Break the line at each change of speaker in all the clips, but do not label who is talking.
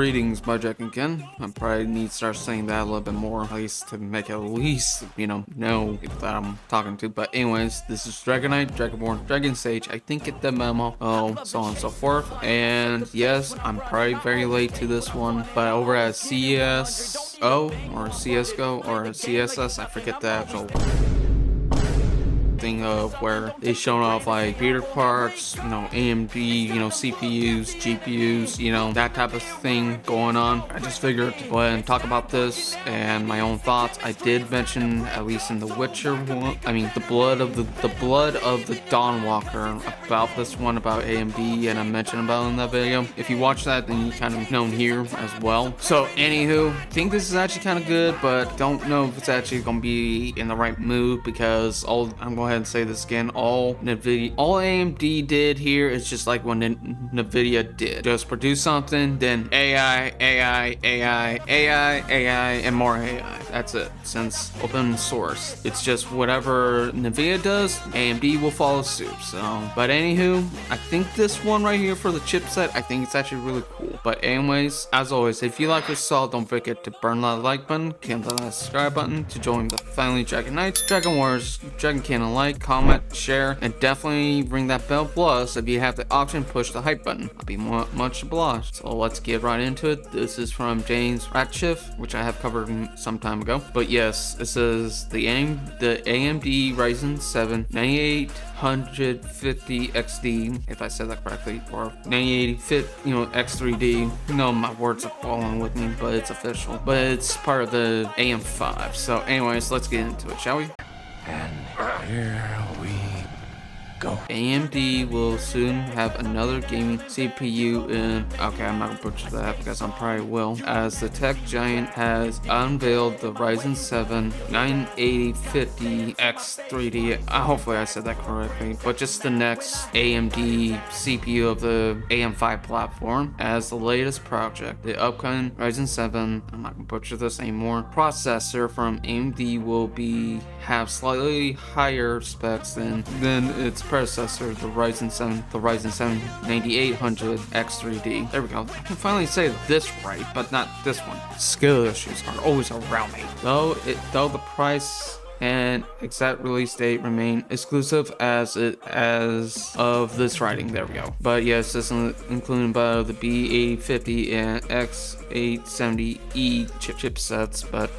Greetings by Dragonborn. I probably need to start saying that a little bit more, at least to make it at least, know that I'm talking to. But anyways, this is Dragonite, Dragonborn, Dragon Sage. I think get the memo. Oh, so on and so forth. And yes, I'm probably very late to this one, but over at CSO or CSGO or CSS, I forget the actual thing of where they showing off like computer parts, AMD, CPUs, GPUs, that type of thing going on. I just figured to go ahead and talk about this and my own thoughts. I did mention, at least in the Witcher one, the blood of the Dawnwalker, about this one, about AMD, and I mentioned about it in that video. If you watch that, then you kind of know here as well. So anywho, I think this is actually kind of good, but don't know if it's actually gonna be in the right mood, because I'm going and say this again, all AMD did here is just like when Nvidia did, just produce something, then AI, and more AI. That's it. Since open source, it's just whatever Nvidia does, AMD will follow suit. So, but anywho, I think this one right here for the chipset, I think it's actually really cool. But anyways, as always, if you like what you saw, don't forget to burn that like button, hit that subscribe button to join the family Dragon Knights, Dragon Wars, Dragon Cannon. Like, comment, share, and definitely ring that bell. Plus, if you have the option, push the hype button. I'll be much obliged. So let's get right into it. This is from James Ratcliffe, which I have covered some time ago. But yes, this is the AMD Ryzen 7 9850 XD, if I said that correctly, or 9080 Fit, X3D. My words are falling with me, but it's official. But it's part of the AM5. So anyways, let's get into it, shall we?
And here we go.
AMD will soon have another gaming CPU in... Okay, I'm not gonna butcher that because I probably will. As the tech giant has unveiled the Ryzen 7 9850 X3D. Hopefully I said that correctly. But just the next AMD CPU of the AM5 platform as the latest project. The upcoming Ryzen 7, I'm not gonna butcher this anymore, processor from AMD will have slightly higher specs than its predecessor, the Ryzen 7 9800 X3D. There we go. I can finally say this right, but not this one. Skill issues are always around me. Though the price and exact release date remain exclusive as of this writing. There we go. But yes, this is including both the B850 and X870E chipsets. But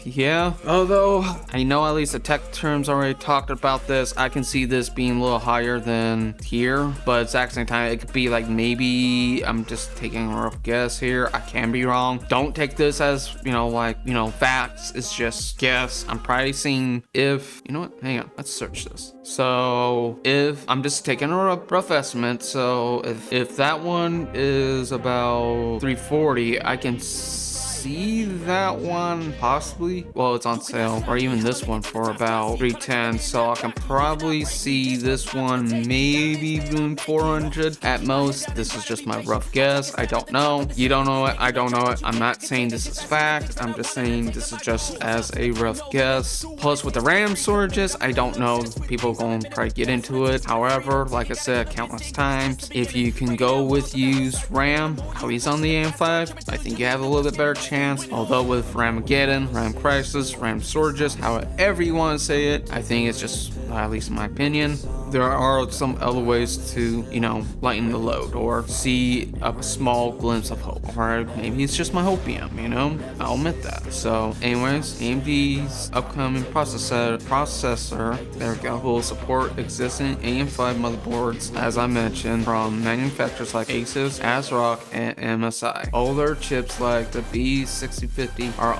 yeah, although I know at least the tech terms already talked about this, I can see this being a little higher than here. But at the same time, it could be like, maybe I'm just taking a rough guess here. I can be wrong. Don't take this as facts. It's just guess. I'm probably seeing, if hang on, let's search this. So if I'm just taking a rough estimate, so if that one is about 340, I can see that one possibly, well, it's on sale, or even this one for about 310, so I can probably see this one maybe doing 400 at most. This is just my rough guess. I don't know. You don't know it. I don't know it. I'm not saying this is fact. I'm just saying this is just as a rough guess. Plus with the RAM storages, I don't know. People going to probably get into it. However, like I said countless times, if you can go with used RAM, at least on the AM5, I think you have a little bit better chance. Although with Ramageddon, RAM Crisis, RAM Storages, however you want to say it, I think it's just, at least in my opinion, there are some other ways to, lighten the load or see a small glimpse of hope. Or maybe it's just my hopium, I'll admit that. So anyways, AMD's upcoming processor, there we go, will support existing AM5 motherboards, as I mentioned, from manufacturers like Asus, ASRock, and MSI. Older chips like the B6050 are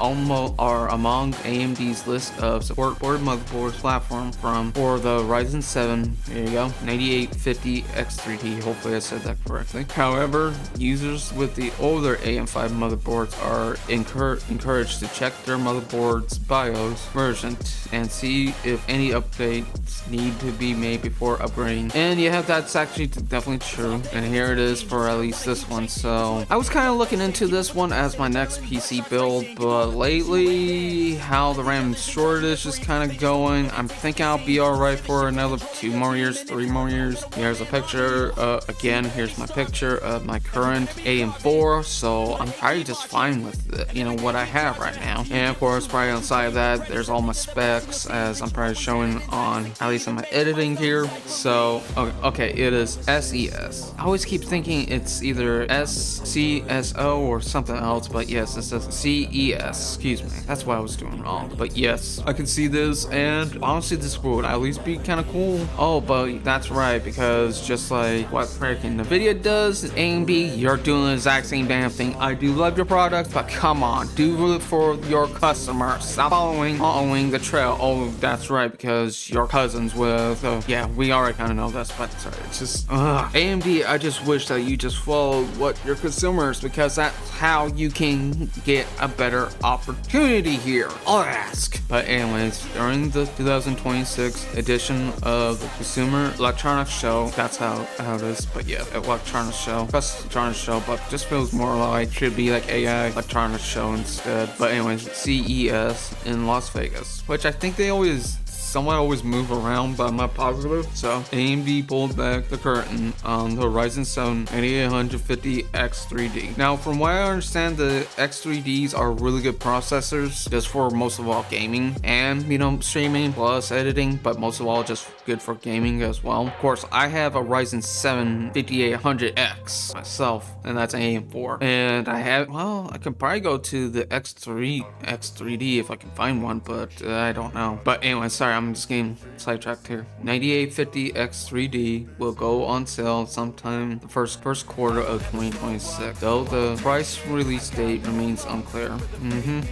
among AMD's list of supported motherboards platform for the Ryzen 7, there you go, 9850 X3D. Hopefully I said that correctly. However, users with the older AM5 motherboards are encouraged to check their motherboard's BIOS version and see if any updates need to be made before upgrading. And yeah, that's actually definitely true. And here it is for at least this one. So I was kind of looking into this one as my next PC build, but lately how the RAM shortage is kind of going, I'm thinking I'll be alright for another 2 more more years, 3 more years. Here's a picture. Again, here's my picture of my current AM4. So I'm probably just fine with it, you know, what I have right now. And of course, probably on the side of that, there's all my specs, as I'm probably showing on, at least in my editing here. So, okay, it is SES. I always keep thinking it's either SCSO or something else, but yes, it says CES. Excuse me, that's what I was doing wrong. But yes, I can see this, and honestly, this would at least be kind of cool. Oh, but that's right, because just like what freaking NVIDIA does, AMD, you're doing the exact same damn thing. I do love your products, but come on, do it for your customers. Stop following the trail. Oh, that's right, because your cousins with, yeah, we already kind of know this, but sorry, it's just, AMD, I just wish that you just followed what your consumers, because that's how you can get a better opportunity here. I'll ask. But anyways, during the 2026 edition of the Consumer Electronics Show, that's how it is, but yeah, electronics show, best electronics show, but just feels more like, should be like AI electronics show instead. But anyways, CES in Las Vegas, which I think they always move around, but I'm not positive. So AMD pulled back the curtain on the Ryzen 7 9850X3D. Now, from what I understand, the X3Ds are really good processors, just for most of all gaming and, you know, streaming plus editing, but most of all just good for gaming as well. Of course, I have a Ryzen 7 5800X myself, and that's an AM4. And I can probably go to the X3D if I can find one, but I don't know. But anyway, sorry, I'm just getting sidetracked here. 9850X3D will go on sale sometime the first quarter of 2026, though the price release date remains unclear.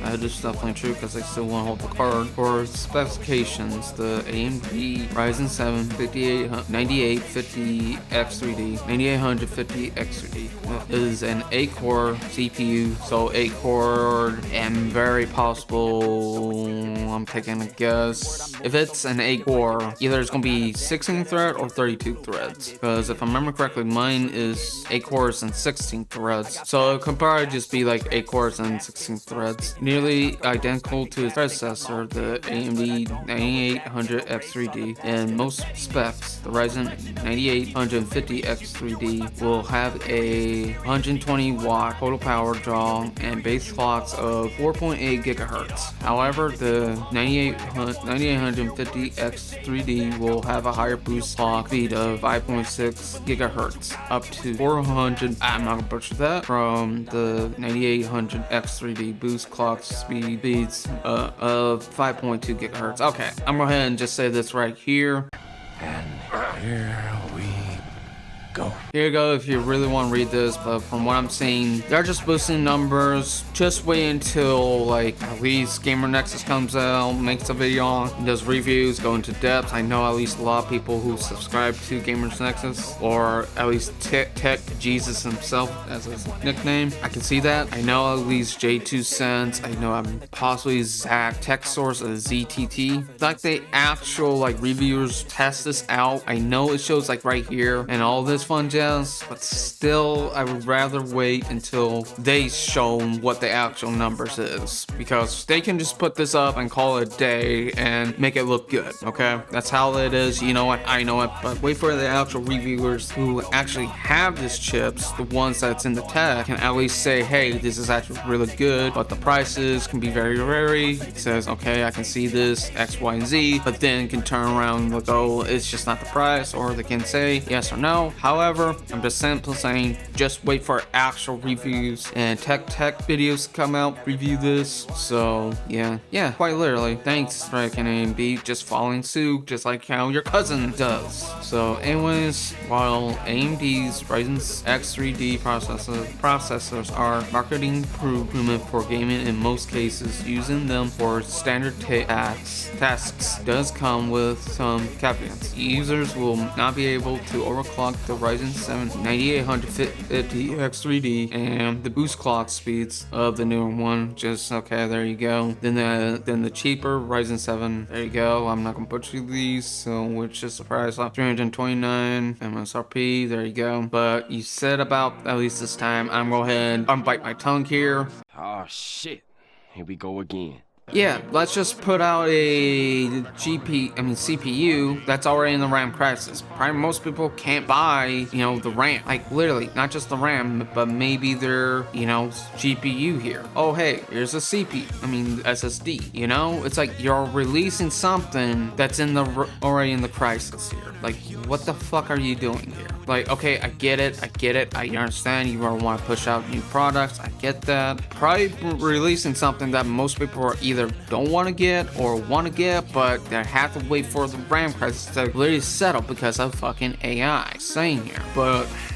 That is definitely true, because they still want to hold the card. For specifications, the AMD Ryzen 7 9850X3D 9850X3D is an 8-core CPU, so 8-core, and very possible, I'm taking a guess, if it's an 8-core, either it's gonna be 16 thread or 32 threads, because if I remember correctly, mine is 8 cores and 16 threads, so it could probably just be like 8 cores and 16 threads, nearly identical to its predecessor, the AMD 9800X3D. In most specs, the Ryzen 9850X3D will have a 120 watt total power draw and base clocks of 4.8 gigahertz. However, the 9850X3D will have a higher boost clock speed of 5.6 gigahertz, up to 400. I'm not gonna butcher that. From the 9800X3D boost clock speeds of 5.2 gigahertz. Okay, I'm gonna go ahead and just say this right here.
And here we go.
Here you go if you really want to read this, but from what I'm seeing, they're just boosting numbers. Just wait until like at least Gamer Nexus comes out, makes a video on, does reviews, go into depth. I know at least a lot of people who subscribe to Gamers Nexus, or at least Tech Jesus himself as his nickname. I can see that. I know at least J2 Cents. I know I'm possibly Zach Tech Source of ZTT. Like the actual like reviewers test this out. I know it shows like right here and all this fun jazz, but still I would rather wait until they show what the actual numbers is, because they can just put this up and call it a day and make it look good. Okay, that's how it is. You know what, I know it, but wait for the actual reviewers who actually have these chips, the ones that's in the tech, can at least say, hey, this is actually really good, but the prices can be very vary. It says, okay, I can see this X, Y, and Z, but then can turn around and go, it's just not the price, or they can say yes or no. However, I'm just simply saying, just wait for actual reviews and tech videos to come out, review this. So yeah, quite literally. Thanks, Strike and AMD, just following suit, just like how your cousin does. So anyways, while AMD's Ryzen X3D processors are marketing improvement for gaming in most cases, using them for standard tasks does come with some caveats. Users will not be able to overclock the Ryzen 7 9850X3D and the boost clock speeds of the newer one. Just okay, there you go. Then the cheaper Ryzen 7, there you go. I'm not gonna butcher these, so which is the price of 329 MSRP. There you go. But you said about at least this time, I'm gonna go ahead and unbite my tongue here.
Oh shit, here we go again.
Yeah, let's just put out a CPU that's already in the RAM crisis. Probably most people can't buy, the RAM. Like literally, not just the RAM, but maybe their, GPU here. Oh hey, here's a SSD. It's like you're releasing something that's already in the crisis here. Like, what the fuck are you doing here? Like, okay, I get it. I understand you want to push out new products. I get that. Probably releasing something that most people are either don't want to get or want to get, but they have to wait for the RAM crisis to literally settle because of fucking AI saying here.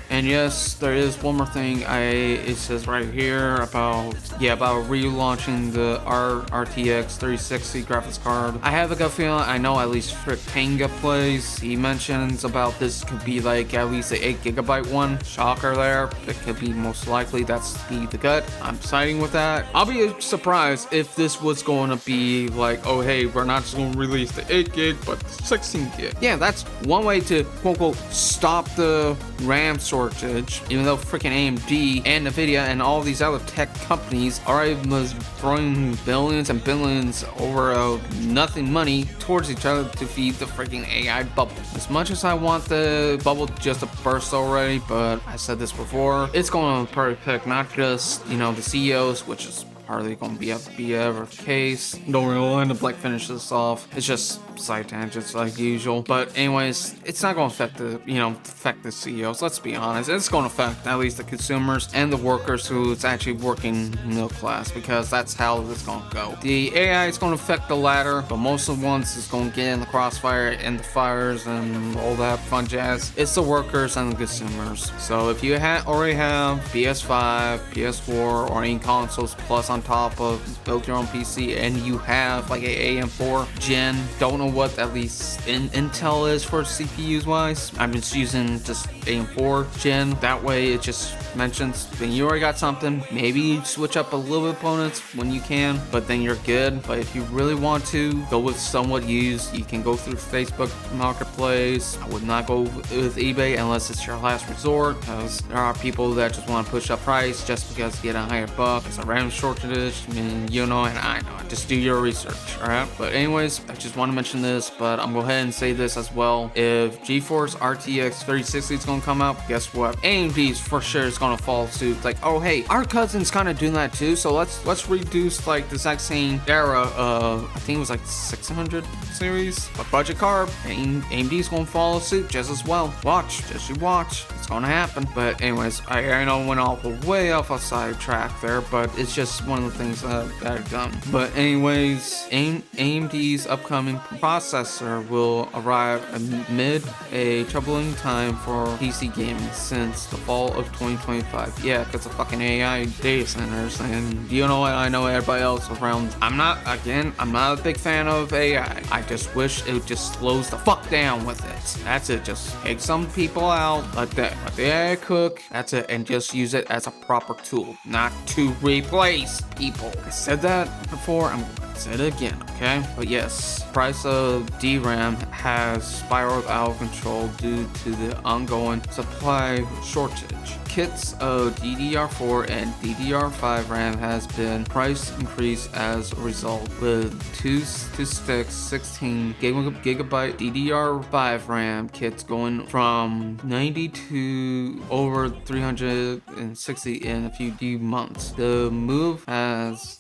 And yes, there is one more thing. It says right here about relaunching the RTX 360 graphics card. I have a gut feeling. I know at least for Tanga plays. He mentions about this could be like at least an 8GB one. Shocker there. It could be most likely that's the gut. I'm siding with that. I'll be surprised if this was going to be like, oh hey, we're not just going to release the 8GB, but the 16GB. Yeah, that's one way to quote unquote stop the RAM shortage, even though freaking AMD and Nvidia and all these other tech companies already was throwing billions and billions over nothing money towards each other to feed the freaking AI bubble. As much as I want the bubble just to burst already, but I said this before, it's going to probably pick not just, the CEOs, which is hardly going to be ever the case. Don't really end up like finish this off. It's just side tangents like usual. But anyways, it's not going to affect the CEOs. Let's be honest. It's going to affect at least the consumers and the workers who's actually working middle class, because that's how this is going to go. The AI is going to affect the latter, but most of the ones is going to get in the crossfire and the fires and all that fun jazz. It's the workers and the consumers. So if you already have PS5, PS4, or any consoles plus on top of build your own PC, and you have like a AM4 gen, don't know what at least Intel is for CPUs wise. I'm just using just AM4 gen. That way it just mentions when you already got something, maybe switch up a little bit components when you can, but then you're good. But if you really want to go with somewhat used, you can go through Facebook Marketplace. I would not go with eBay unless it's your last resort, because there are people that just want to push up price just because you get a higher buck. It's a RAM shortage. I mean, and I know. Just do your research, alright? But anyways, I just want to mention this, but I'm going to go ahead and say this as well. If GeForce RTX 3060 is going to come out, guess what? AMD's for sure is going to follow suit. It's like, oh hey, our cousin's kind of doing that too, so let's reduce like the exact same era of, I think it was like 600 series, a budget card. AMD's going to follow suit just as well. Just you watch. It's going to happen. But anyways, I know I went way off a sidetrack there, but it's just one of the things that I've done. But anyways, AMD's upcoming processor will arrive amid a troubling time for PC gaming since the fall of 2025. Yeah, because of fucking AI data centers, and you know what? I know everybody else around. I'm not a big fan of AI. I just wish it just slows the fuck down with it. That's it. Just take some people out, let the AI cook. That's it, and just use it as a proper tool, not to replace people. I said that before. I'm gonna say it again, okay? But yes, price of DRAM has spiraled out of control due to the ongoing supply shortage. Kits of DDR4 and DDR5 RAM has been price increased as a result, with 2 to 16 gigabyte DDR5 RAM kits going from 90 to over 360 in a few months. The move has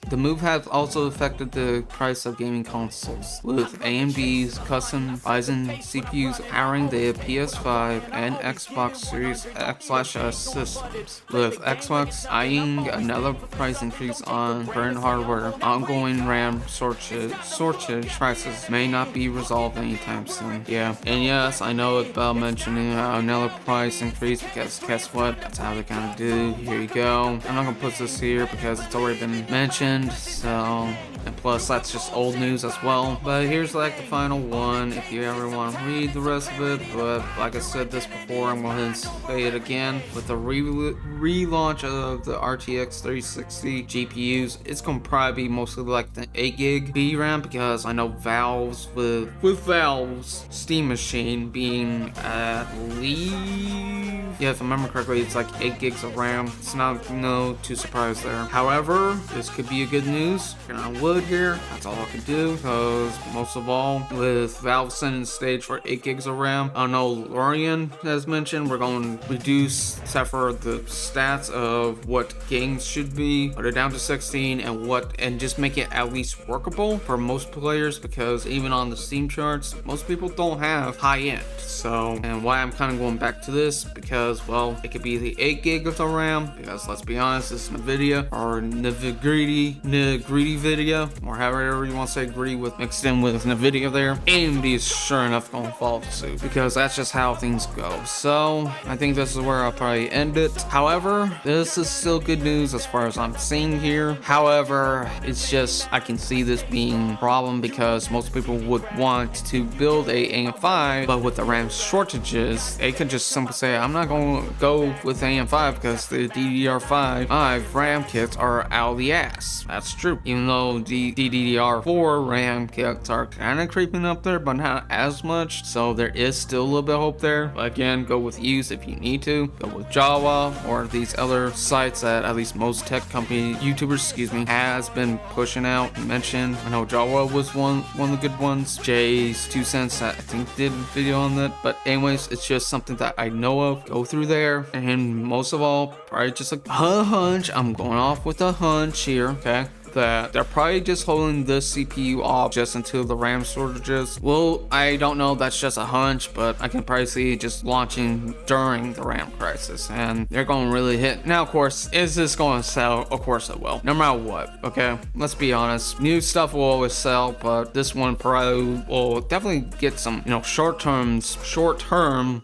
also affected the price of gaming consoles, with AMD's custom Ryzen CPUs powering the PS5 and Xbox Series X/S systems, with Xbox eyeing another price increase on current hardware. Ongoing RAM shortage prices may not be resolved anytime soon. Yeah, and yes, I know about mentioning another price increase, because guess what? That's how they kind of do. Here you go. I'm not gonna put this here because it's already been mentioned, so. And plus, that's just old news as well. But here's like the final one, if you ever want to read the rest of it. But like I said this before, I'm going to say it again. With the relaunch of the RTX 3060 GPUs, it's going to probably be mostly like the 8GB VRAM, because I know Valve's with Valve's Steam Machine being at least, yeah, if I remember correctly, it's like 8GB of RAM. It's not too surprised there. However, this could be a good news. You're on wood here. here. That's all I can do, because most of all, with Valve sending stage for 8 gigs of RAM, I know Lorian has mentioned we're going to reduce, except for the stats of what games should be, put it down to 16, and just make it at least workable for most players, because even on the Steam charts, most people don't have high end. So, and why I'm kind of going back to this, because, well, it could be the 8 gig of the RAM, because let's be honest, this is NVIDIA, or NVIDIA video, or however you want to say greedy with mixed in with NVIDIA there. AMD is sure enough going to follow suit, because that's just how things go. So, I think this is where I'll probably end it. However, this is still good news as far as I'm seeing here. However, it's just, I can see this being a problem, because most people would want to build a AM5, but with the RAM shortages, they could just simply say, I'm not going to go with AM5 because the DDR5 RAM kits are out of the ass. That's true. Even though the DDR4 RAM kits are kind of creeping up there, but not as much. So there is still a little bit of hope there. But again, go with use if you need to. Go with Java or these other sites that at least most tech company YouTubers, has been pushing out and mentioned. I know Java was one of the good ones. Jay's 2 cents, I think, did a video on that. But anyways, it's just something that I know of. Go through there, and most of all, probably just a hunch. I'm going off with a hunch here, okay? That they're probably just holding this CPU off just until the RAM shortages. Well, I don't know, that's just a hunch, but I can probably see it just launching during the RAM crisis, and they're going to really hit. Now, of course, is this going to sell? Of course it will, no matter what, okay? Let's be honest, new stuff will always sell, but this one probably will definitely get some, short-term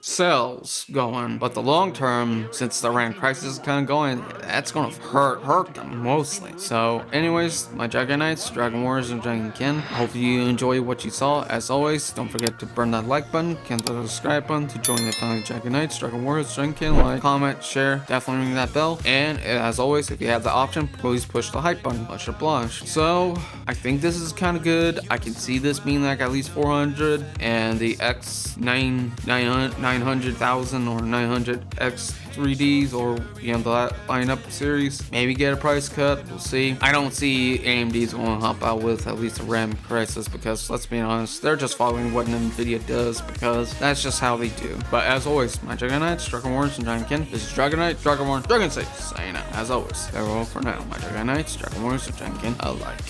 sales going, but the long-term, since the RAM crisis is kind of going, that's going to hurt them mostly. So, anyway, my Dragon Knights, Dragon Warriors, and Dragon Kin. Hope you enjoy what you saw. As always, don't forget to burn that like button, hit the subscribe button to join the family of Dragon Knights, Dragon Warriors, Dragon Kin. Like, comment, share, definitely ring that bell. And as always, if you have the option, please push the hype button. Much obliged. So, I think this is kind of good. I can see this being like at least 400, and the X 900,000 or 900X 3Ds, or the lineup series, maybe get a price cut. We'll see. I don't see AMD's going to hop out with at least a RAM crisis, because let's be honest, they're just following what NVIDIA does, because that's just how they do. But as always, my Dragon Knights, Dragon Warriors, and Dragon Kin. This is Dragon Knight, Dragonborn, Dragon Safe, saying out. As always, farewell for now. My Dragon Knights, Dragon Warriors, and Dragon Kin alike.